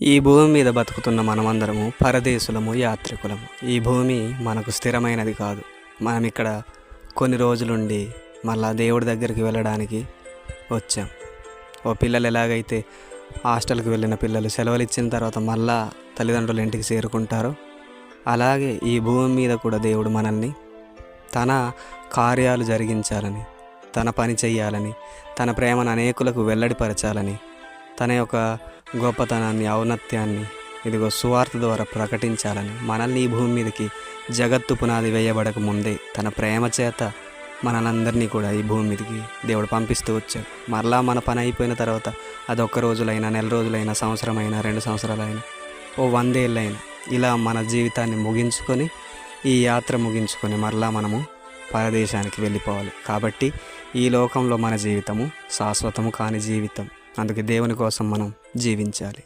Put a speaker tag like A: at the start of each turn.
A: ఈ భూమి మీద బతుకుతున్న మనమందరము పరదేశులము, యాత్రికులము. ఈ భూమి మనకు స్థిరమైనది కాదు. మనం ఇక్కడ కొన్ని రోజులుండి మళ్ళా దేవుడి దగ్గరికి వెళ్ళడానికి వచ్చాం. ఓ పిల్లలు ఎలాగైతే హాస్టల్కి వెళ్ళిన పిల్లలు సెలవులు ఇచ్చిన తర్వాత మళ్ళా తల్లిదండ్రుల ఇంటికి చేరుకుంటారో, అలాగే ఈ భూమి మీద కూడా దేవుడు మనల్ని తన కార్యాలు జరిగించాలని, తన పని చెయ్యాలని, తన ప్రేమను అనేకులకు వెల్లడిపరచాలని, తన యొక్క గొప్పతనాన్ని, ఔన్నత్యాన్ని ఇదిగో సువార్త ద్వారా ప్రకటించాలని మనల్ని ఈ భూమి మీదకి జగత్తు పునాది వేయబడక ముందే తన ప్రేమ చేత మనలందరినీ కూడా ఈ భూమి మీదకి దేవుడు పంపిస్తూ వచ్చాడు. మరలా మన పని అయిపోయిన తర్వాత అది 1 రోజులైనా, నెల రోజులైనా, సంవత్సరమైనా, 2 సంవత్సరాలైనా, ఓ 100 ఏళ్ళైనా ఇలా మన జీవితాన్ని ముగించుకొని, ఈ యాత్ర ముగించుకొని మరలా మనము పరదేశానికి వెళ్ళిపోవాలి. కాబట్టి ఈ లోకంలో మన జీవితము శాశ్వతము కాని జీవితం. అందుకే దేవుని కోసం మనం జీవించాలి.